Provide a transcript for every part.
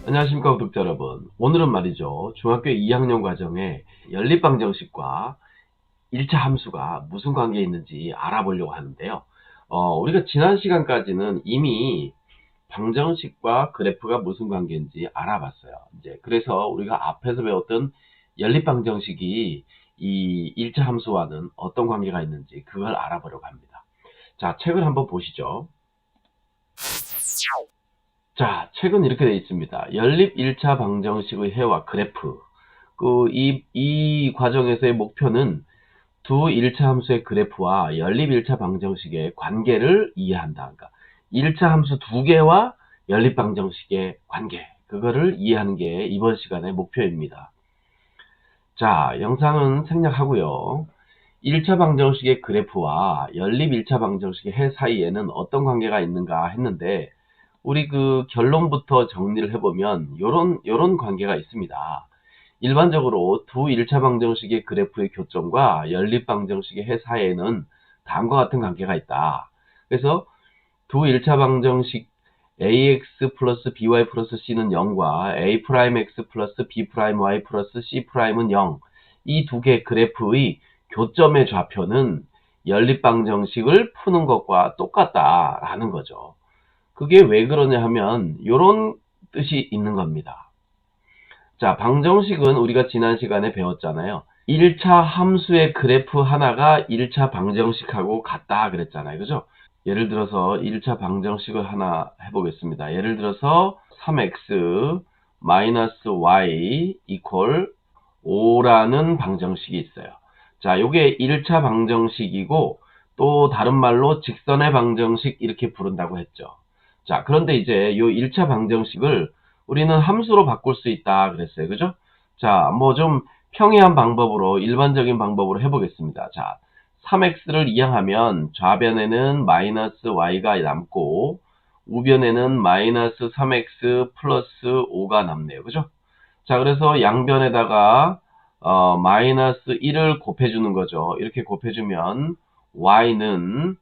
안녕하십니까 구독자 여러분. 오늘은 말이죠, 중학교 2학년 과정에 연립방정식과 1차 함수가 무슨 관계에 있는지 알아보려고 하는데요. 우리가 지난 시간까지는 이미 방정식과 그래프가 무슨 관계인지 알아봤어요. 그래서 우리가 앞에서 배웠던 연립방정식이 이 1차 함수와는 어떤 관계가 있는지 그걸 알아보려고 합니다. 자, 책을 한번 보시죠. 자, 책은 이렇게 되어 있습니다. 연립 1차 방정식의 해와 그래프. 이 과정에서의 목표는 두 1차 함수의 그래프와 연립 1차 방정식의 관계를 이해한다. 그러니까 1차 함수 두 개와 연립 방정식의 관계. 그거를 이해하는 게 이번 시간의 목표입니다. 자, 영상은 생략하고요. 1차 방정식의 그래프와 연립 1차 방정식의 해 사이에는 어떤 관계가 있는가 했는데, 우리 그 결론부터 정리를 해보면 요런 관계가 있습니다. 일반적으로 두 1차 방정식의 그래프의 교점과 연립 방정식의 해 사이에는 다음과 같은 관계가 있다. 그래서 두 1차 방정식 ax 플러스 by 플러스 c는 0과 a'x 플러스 b'y 플러스 c'은 0, 이 두 개 그래프의 교점의 좌표는 연립 방정식을 푸는 것과 똑같다라는 거죠. 그게 왜 그러냐 하면 이런 뜻이 있는 겁니다. 자, 방정식은 우리가 지난 시간에 배웠잖아요. 1차 함수의 그래프 하나가 1차 방정식하고 같다 그랬잖아요. 그죠? 예를 들어서 1차 방정식을 하나 해보겠습니다. 예를 들어서 3x y 이퀄 5라는 방정식이 있어요. 자, 요게 1차 방정식이고, 또 다른 말로 직선의 방정식 이렇게 부른다고 했죠. 자, 그런데 이제 요 1차 방정식을 우리는 함수로 바꿀 수 있다 그랬어요. 그죠? 자, 뭐 좀 평이한 방법으로, 일반적인 방법으로 해보겠습니다. 자, 3x를 이항하면 좌변에는 마이너스 y가 남고 우변에는 마이너스 3x 플러스 5가 남네요. 그죠? 자, 그래서 양변에다가 마이너스 1을 곱해주는 거죠. 이렇게 곱해주면 y는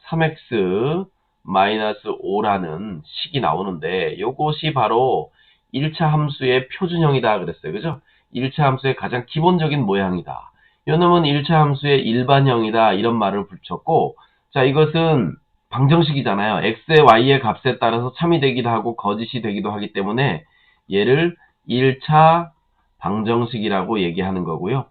3x 마이너스 5라는 식이 나오는데, 요것이 바로 1차 함수의 표준형이다 그랬어요. 그죠? 1차 함수의 가장 기본적인 모양이다. 요놈은 1차 함수의 일반형이다, 이런 말을 붙였고, 자, 이것은 방정식이잖아요. x의 y의 값에 따라서 참이 되기도 하고 거짓이 되기도 하기 때문에 얘를 1차 방정식이라고 얘기하는 거고요.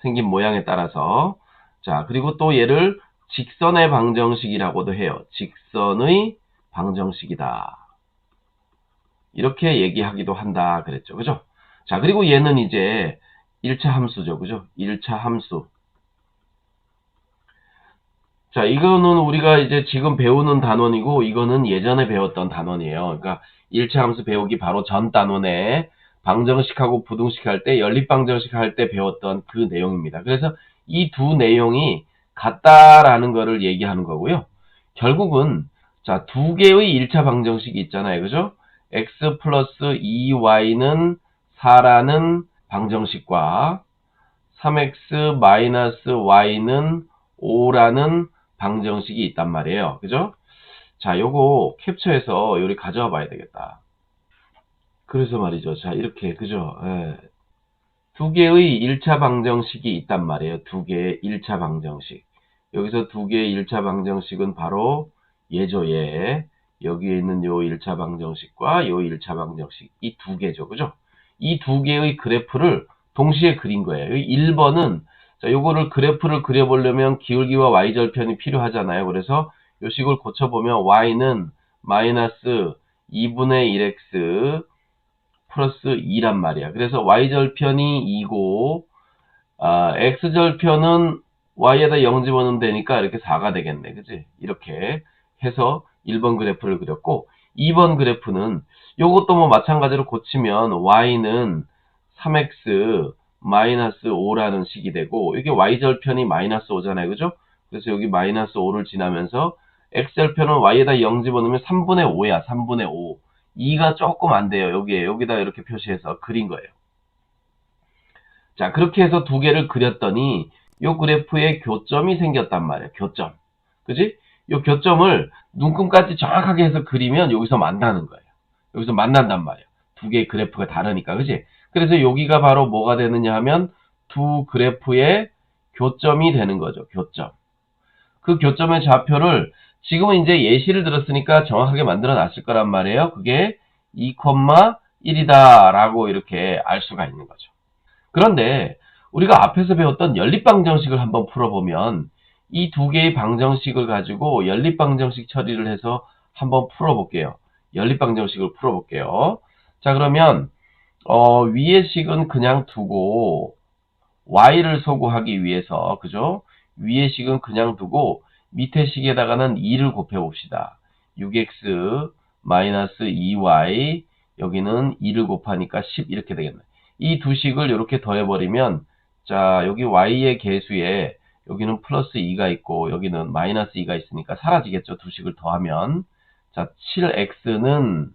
생긴 모양에 따라서. 자, 그리고 또 얘를 직선의 방정식이라고도 해요. 직선의 방정식이다, 이렇게 얘기하기도 한다 그랬죠. 그죠? 자, 그리고 얘는 이제 1차 함수죠. 그죠? 1차 함수. 자, 이거는 우리가 이제 지금 배우는 단원이고, 이거는 예전에 배웠던 단원이에요. 그러니까 1차 함수 배우기 바로 전 단원에 방정식하고 부등식 할 때, 연립방정식 할 때 배웠던 그 내용입니다. 그래서 이 두 내용이 같다라는 거를 얘기하는 거고요. 결국은, 자, 두 개의 1차 방정식이 있잖아요. 그죠? x 플러스 2y는 4라는 방정식과 3x 마이너스 y는 5라는 방정식이 있단 말이에요. 그죠? 자, 요거 캡처해서 요리 가져와 봐야 되겠다. 그래서 말이죠. 자, 이렇게, 그죠? 예. 두 개의 1차 방정식이 있단 말이에요. 두 개의 1차 방정식. 여기서 두 개의 1차 방정식은 바로 얘죠, 얘. 여기에 있는 요 1차 방정식과 요 1차 방정식. 이 두 개죠. 그죠? 이 두 개의 그래프를 동시에 그린 거예요. 1번은, 자, 요거를 그래프를 그려보려면 기울기와 y절편이 필요하잖아요. 그래서 요 식을 고쳐보면 y는 마이너스 2분의 1x 플러스 2란 말이야. 그래서 y절편이 2고, x절편은 y에다 0 집어넣으면 되니까 이렇게 4가 되겠네. 그치? 이렇게 해서 1번 그래프를 그렸고, 2번 그래프는 요것도 뭐 마찬가지로 고치면 y는 3x 마이너스 5라는 식이 되고, 이게 y절편이 마이너스 5잖아요. 그죠? 그래서 여기 마이너스 5를 지나면서 x절편은 y에다 0 집어넣으면 3분의 5야. 3분의 5. 2가 조금 안 돼요. 여기다 이렇게 표시해서 그린 거예요. 자, 그렇게 해서 두 개를 그렸더니 요 그래프에 교점이 생겼단 말이에요. 교점. 그지? 요 교점을 눈금까지 정확하게 해서 그리면 여기서 만나는 거예요. 여기서 만난단 말이야. 두 개의 그래프가 다르니까, 그지? 그래서 여기가 바로 뭐가 되느냐 하면 두 그래프의 교점이 되는 거죠. 교점. 그 교점의 좌표를 지금은 이제 예시를 들었으니까 정확하게 만들어 놨을 거란 말이에요. 그게 2,1이다 라고 이렇게 알 수가 있는 거죠. 그런데 우리가 앞에서 배웠던 연립방정식을 한번 풀어보면 이 두 개의 방정식을 가지고 연립방정식 처리를 해서 한번 풀어볼게요. 연립방정식을 풀어볼게요. 자, 그러면 위의 식은 그냥 두고 y를 소구하기 위해서, 그죠? 위의 식은 그냥 두고 밑에 식에다가는 2를 곱해 봅시다. 6x 마이너스 2y, 여기는 2를 곱하니까 10 이렇게 되겠네. 이 두 식을 이렇게 더해버리면, 자, 여기 y의 개수에 여기는 플러스 2가 있고 여기는 마이너스 2가 있으니까 사라지겠죠. 두 식을 더하면. 자, 7x는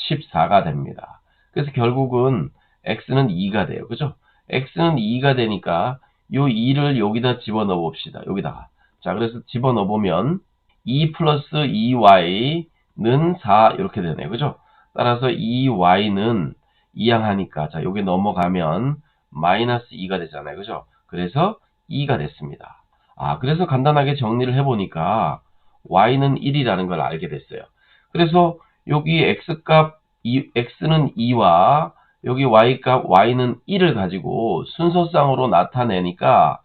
14가 됩니다. 그래서 결국은 x는 2가 돼요. 그죠? x는 2가 되니까 요 2를 여기다 집어넣어 봅시다. 여기다가. 자, 그래서 집어넣어 보면 2 플러스 2y는 4 이렇게 되네요. 그죠? 따라서 2y는 이항하니까 자, 여기 넘어가면 마이너스 2가 되잖아요. 그죠? 그래서 2가 됐습니다. 아, 그래서 간단하게 정리를 해보니까 y는 1이라는 걸 알게 됐어요. 그래서 여기 x값 x는 2와 여기 y값 y는 1을 가지고 순서상으로 나타내니까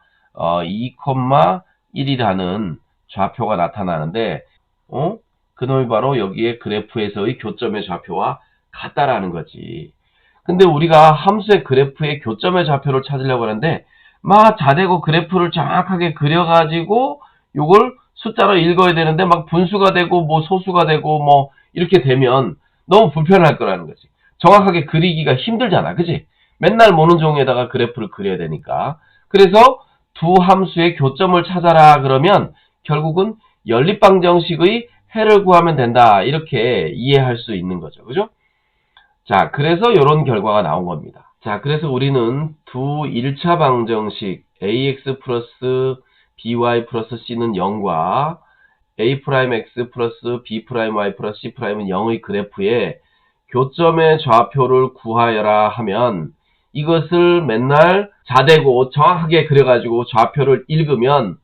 2,1이라는 좌표가 나타나는데 그놈이 바로 여기에 그래프에서의 교점의 좌표와 같다라는 거지. 근데 우리가 함수의 그래프의 교점의 좌표를 찾으려고 하는데 막 자대고 그래프를 정확하게 그려가지고 요걸 숫자로 읽어야 되는데 막 분수가 되고 뭐 소수가 되고 뭐 이렇게 되면 너무 불편할 거라는 거지. 정확하게 그리기가 힘들잖아. 그지? 맨날 모노종에다가 그래프를 그려야 되니까. 그래서 두 함수의 교점을 찾아라 그러면 결국은 연립방정식의 해를 구하면 된다. 이렇게 이해할 수 있는 거죠. 그죠? 자, 그래서 이런 결과가 나온 겁니다. 자, 그래서 우리는 두 1차 방정식 ax 플러스 by 플러스 c는 0과 a'x 플러스 b'y 플러스 c'은 0의 그래프에 교점의 좌표를 구하여라 하면 이것을 맨날 자대고 정확하게 그려가지고 좌표를 읽으면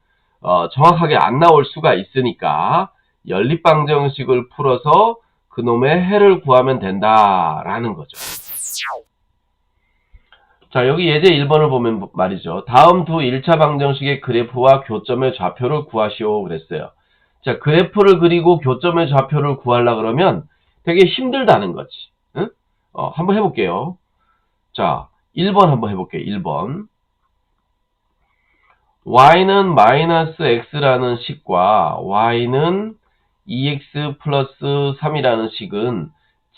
정확하게 안 나올 수가 있으니까 연립방정식을 풀어서 그놈의 해를 구하면 된다라는 거죠. 자, 여기 예제 1번을 보면 말이죠. 다음 두 1차 방정식의 그래프와 교점의 좌표를 구하시오 그랬어요. 자, 그래프를 그리고 교점의 좌표를 구하려 그러면 되게 힘들다는 거지. 응? 한번 해볼게요. 자, 1번 한번 해볼게요. 1번. y는 마이너스 x라는 식과 y는 2x 플러스 3이라는 식은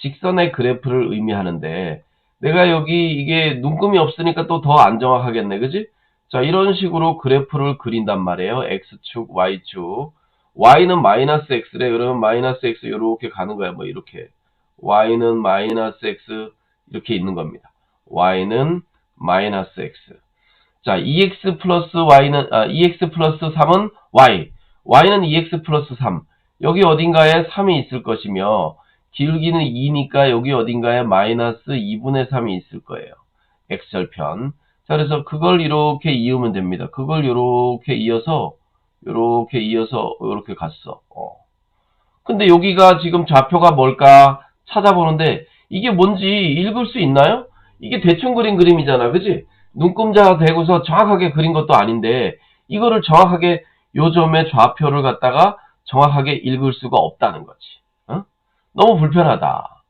직선의 그래프를 의미하는데 내가 여기 이게 눈금이 없으니까 또 더 안 정확하겠네. 그지? 자, 이런 식으로 그래프를 그린단 말이에요. x축, y축. y는 마이너스 x래. 그러면 마이너스 x 이렇게 가는 거야. 뭐 이렇게. y는 마이너스 x 이렇게 있는 겁니다. y는 마이너스 x. 자, 2x 플러스 y는 2x 플러스 3은 y. y는 2x 플러스 3. 여기 어딘가에 3이 있을 것이며 기울기는 2니까 여기 어딘가에 마이너스 2분의 3이 있을 거예요. x절편. 자, 그래서 그걸 이렇게 이으면 됩니다. 그걸 이렇게 이어서 이렇게 갔어. 근데 여기가 지금 좌표가 뭘까 찾아보는데 이게 뭔지 읽을 수 있나요? 이게 대충 그린 그림이잖아. 그지? 눈금자가 대고서 정확하게 그린 것도 아닌데 이거를 정확하게 요 점의 좌표를 갖다가 정확하게 읽을 수가 없다는 거지. 너무 불편하다.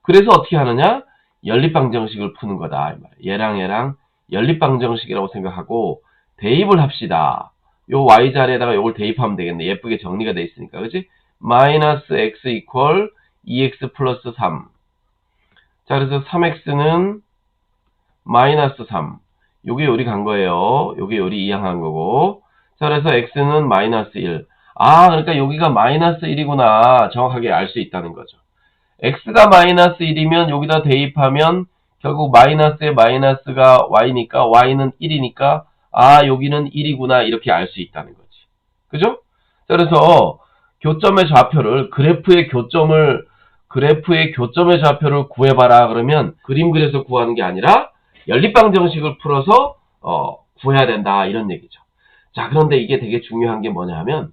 그래서 어떻게 하느냐? 연립방정식을 푸는 거다. 이 말이야. 얘랑 연립방정식이라고 생각하고 대입을 합시다. 요 y자리에다가 요걸 대입하면 되겠네. 예쁘게 정리가 돼 있으니까. 그치? 마이너스 x 이퀄 2x 플러스 3. 자, 그래서 3x는 마이너스 3. 요게 요리 간 거예요. 요게 요리 이항한 거고. 자, 그래서 x는 마이너스 1. 아, 그러니까 여기가 마이너스 1이구나. 정확하게 알 수 있다는 거죠. x가 마이너스 1이면 여기다 대입하면 결국 마이너스에 마이너스가 y니까 y는 1이니까 아, 여기는 1이구나. 이렇게 알 수 있다는 거지. 그죠? 자, 그래서 교점의 좌표를 그래프의 교점을 그래프의 교점의 좌표를 구해봐라 그러면 그림 그려서 구하는 게 아니라 연립방정식을 풀어서 구해야 된다 이런 얘기죠. 자, 그런데 이게 되게 중요한 게 뭐냐 하면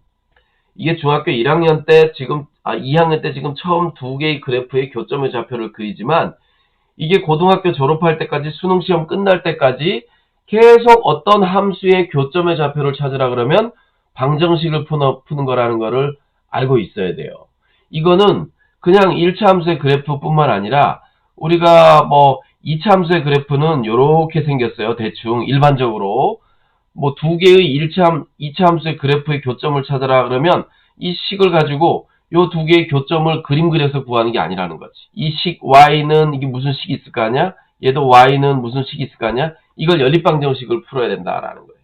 이게 중학교 1학년 때 지금 2학년 때 지금 처음 두 개의 그래프의 교점의 좌표를 그리지만 이게 고등학교 졸업할 때까지 수능 시험 끝날 때까지 계속 어떤 함수의 교점의 좌표를 찾으라 그러면 방정식을 푸는 거라는 거를 알고 있어야 돼요. 이거는 그냥 1차 함수의 그래프뿐만 아니라 우리가 뭐 2차 함수의 그래프는 이렇게 생겼어요. 대충 일반적으로 뭐 두 개의 2차 함수의 그래프의 교점을 찾아라 그러면 이 식을 가지고 요 두 개의 교점을 그림 그려서 구하는 게 아니라는 거지. 이 식 y는 이게 무슨 식이 있을 거 아니야? 얘도 y는 무슨 식이 있을 거 아니야? 이걸 연립방정식을 풀어야 된다라는 거예요.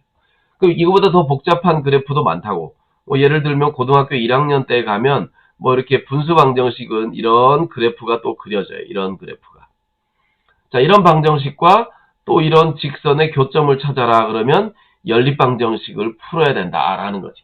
그 이거보다 더 복잡한 그래프도 많다고. 뭐 예를 들면 고등학교 1학년 때 가면 뭐 이렇게 분수 방정식은 이런 그래프가 또 그려져요. 이런 그래프가. 자, 이런 방정식과 또 이런 직선의 교점을 찾아라 그러면 연립방정식을 풀어야 된다라는 거지.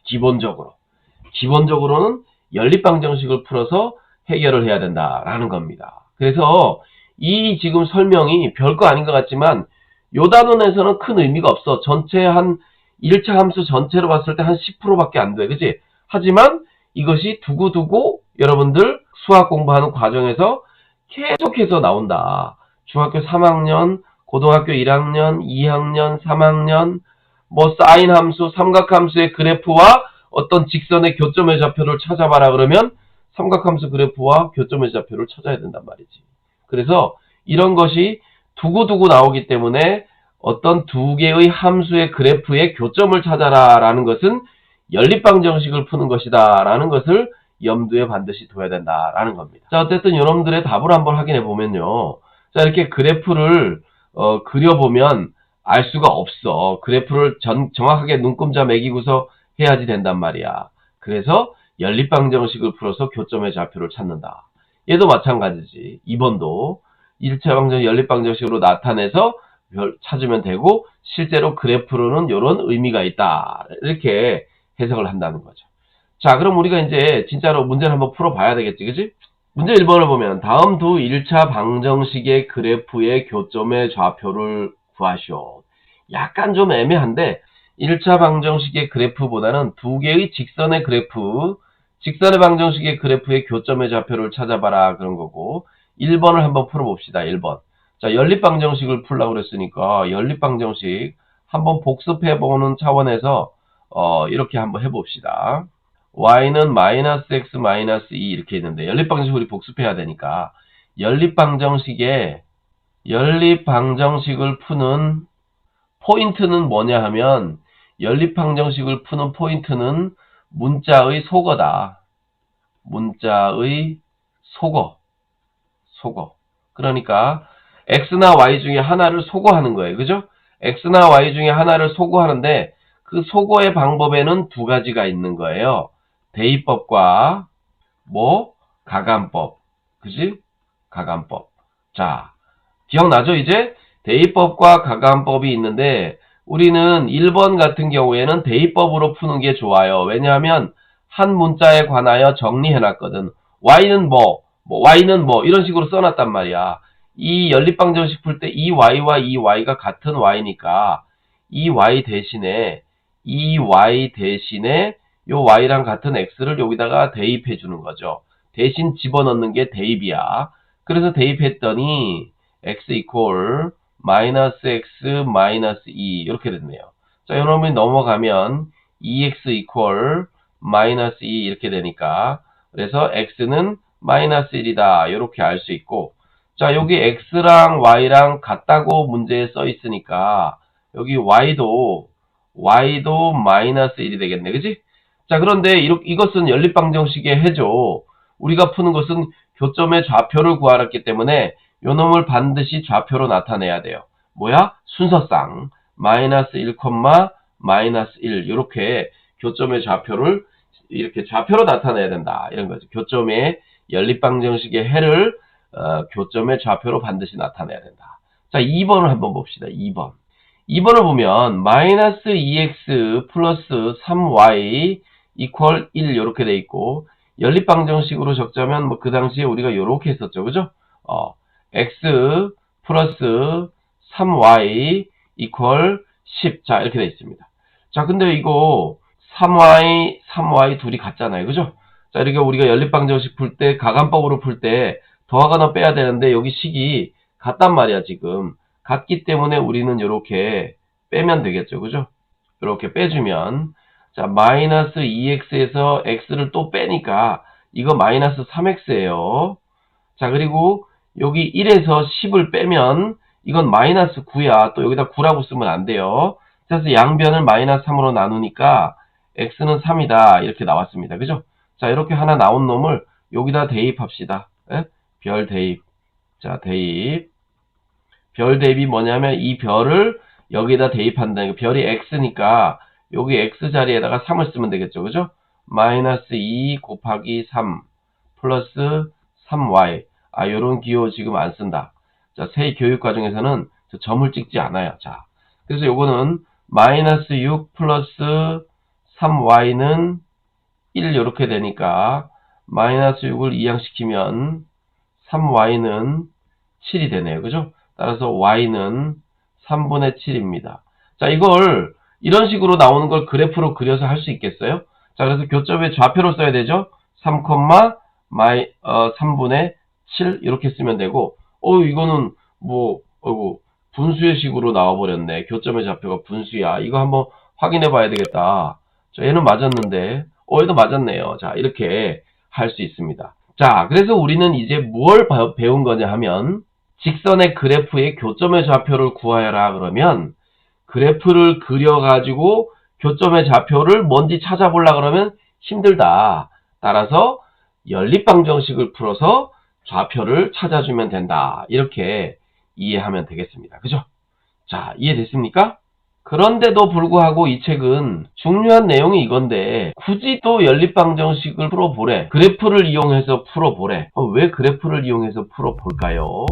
기본적으로는 연립방정식을 풀어서 해결을 해야 된다라는 겁니다. 그래서 이 지금 설명이 별거 아닌 것 같지만 요 단원에서는 큰 의미가 없어. 전체 한 1차 함수 전체로 봤을 때 한 10%밖에 안 돼. 그치? 하지만 이것이 두고두고 여러분들 수학 공부하는 과정에서 계속해서 나온다. 중학교 3학년, 고등학교 1학년, 2학년, 3학년, 뭐 사인 함수, 삼각함수의 그래프와 어떤 직선의 교점의 좌표를 찾아봐라 그러면 삼각함수 그래프와 교점의 좌표를 찾아야 된단 말이지. 그래서 이런 것이 두고두고 나오기 때문에 어떤 두 개의 함수의 그래프의 교점을 찾아라 라는 것은 연립방정식을 푸는 것이다 라는 것을 염두에 반드시 둬야 된다라는 겁니다. 자, 어쨌든 여러분들의 답을 한번 확인해 보면요. 자, 이렇게 그래프를 그려보면 알 수가 없어. 그래프를 정확하게 눈금자 매기고서 해야지 된단 말이야. 그래서 연립방정식을 풀어서 교점의 좌표를 찾는다. 얘도 마찬가지지. 2번도 1차 방정 연립방정식으로 나타내서 찾으면 되고 실제로 그래프로는 이런 의미가 있다. 이렇게 해석을 한다는 거죠. 자, 그럼 우리가 이제 진짜로 문제를 한번 풀어봐야 되겠지, 그치? 문제 1번을 보면 다음 두 1차 방정식의 그래프의 교점의 좌표를 구하시오. 약간 좀 애매한데 1차 방정식의 그래프보다는 두 개의 직선의 그래프, 직선의 방정식의 그래프의 교점의 좌표를 찾아봐라 그런 거고 1번을 한번 풀어봅시다. 1번. 자, 연립방정식을 풀라고 그랬으니까 연립방정식 한번 복습해보는 차원에서 이렇게 한번 해봅시다. y는 마이너스 x 마이너스 2 이렇게 있는데 연립방정식을 우리 복습해야 되니까 연립방정식을 푸는 포인트는 뭐냐 하면 연립방정식을 푸는 포인트는 문자의 속어다. 문자의 속어. 그러니까 x나 y 중에 하나를 속어하는 거예요. 그죠? x나 y 중에 하나를 속어하는데 그 속어의 방법에는 두 가지가 있는 거예요. 대입법과 가감법. 그지? 가감법. 자, 기억나죠? 이제 대입법과 가감법이 있는데 우리는 1번 같은 경우에는 대입법으로 푸는 게 좋아요. 왜냐하면 한 문자에 관하여 정리해놨거든. y는 y는 이런 식으로 써놨단 말이야. 이 연립방정식 풀 때 이 y와 이 y가 같은 y니까 이 y 대신에 요 y랑 같은 x를 여기다가 대입해 주는 거죠. 대신 집어넣는 게 대입이야. 그래서 대입했더니 x 이퀄 마이너스 x 마이너스 2 이렇게 됐네요. 자, 여러분이 넘어가면 2x 이퀄 마이너스 2 이렇게 되니까 그래서 x는 마이너스 1이다 이렇게 알 수 있고 자, 여기 x랑 y랑 같다고 문제에 써 있으니까 여기 y도 마이너스 1이 되겠네. 그지? 자, 그런데 이것은 연립방정식의 해죠. 우리가 푸는 것은 교점의 좌표를 구하랬기 때문에 요 놈을 반드시 좌표로 나타내야 돼요. 뭐야? 순서상 마이너스 1, 마이너스 1 이렇게 교점의 좌표를 이렇게 좌표로 나타내야 된다. 이런 거죠. 교점의 연립방정식의 해를 교점의 좌표로 반드시 나타내야 된다. 자, 2번을 한번 봅시다. 2번을 보면 마이너스 2x 플러스 3y 이퀄 1 이렇게 돼 있고 연립방정식으로 적자면 뭐 그 당시에 우리가 요렇게 했었죠. 그죠? x 플러스 3y 이퀄 10. 자, 이렇게 되어 있습니다. 자, 근데 이거 3y 둘이 같잖아요. 그죠? 자, 이렇게 우리가 연립방정식 풀 때, 가간법으로 풀 때 더하거나 빼야 되는데 여기 식이 같단 말이야, 지금. 같기 때문에 우리는 이렇게 빼면 되겠죠. 그죠? 이렇게 빼주면, 자, 마이너스 2x에서 x를 또 빼니까 이거 마이너스 3x예요. 자, 그리고 여기 1에서 10을 빼면 이건 마이너스 9야. 또 여기다 9라고 쓰면 안 돼요. 그래서 양변을 마이너스 3으로 나누니까 x는 3이다. 이렇게 나왔습니다. 그죠? 자, 이렇게 하나 나온 놈을 여기다 대입합시다. 예? 별 대입. 자, 대입. 별 대입이 뭐냐면 이 별을 여기다 대입한다. 별이 x니까 여기 x 자리에다가 3을 쓰면 되겠죠. 그죠? 마이너스 2 곱하기 3 플러스 3y. 아, 요런 기호 지금 안 쓴다. 자, 새 교육 과정에서는 점을 찍지 않아요. 자, 그래서 요거는 마이너스 6 플러스 3y는 1 이렇게 되니까 마이너스 6을 이항시키면 3y는 7이 되네요. 그죠? 따라서 y는 3분의 7입니다. 자, 이걸 이런 식으로 나오는 걸 그래프로 그려서 할 수 있겠어요? 자, 그래서 교점의 좌표로 써야 되죠? 3분의 7 이렇게 쓰면 되고, 이거는 뭐 분수의 식으로 나와버렸네. 교점의 좌표가 분수야. 이거 한번 확인해 봐야 되겠다. 자, 얘는 맞았는데, 얘도 맞았네요. 자, 이렇게 할 수 있습니다. 자, 그래서 우리는 이제 뭘 배운 거냐 하면, 직선의 그래프의 교점의 좌표를 구하여라 그러면, 그래프를 그려가지고 교점의 좌표를 뭔지 찾아보려 그러면 힘들다. 따라서 연립방정식을 풀어서 좌표를 찾아주면 된다. 이렇게 이해하면 되겠습니다. 그죠? 자, 이해됐습니까? 그런데도 불구하고 이 책은 중요한 내용이 이건데 굳이 또 연립방정식을 풀어보래. 그래프를 이용해서 풀어보래. 왜 그래프를 이용해서 풀어볼까요?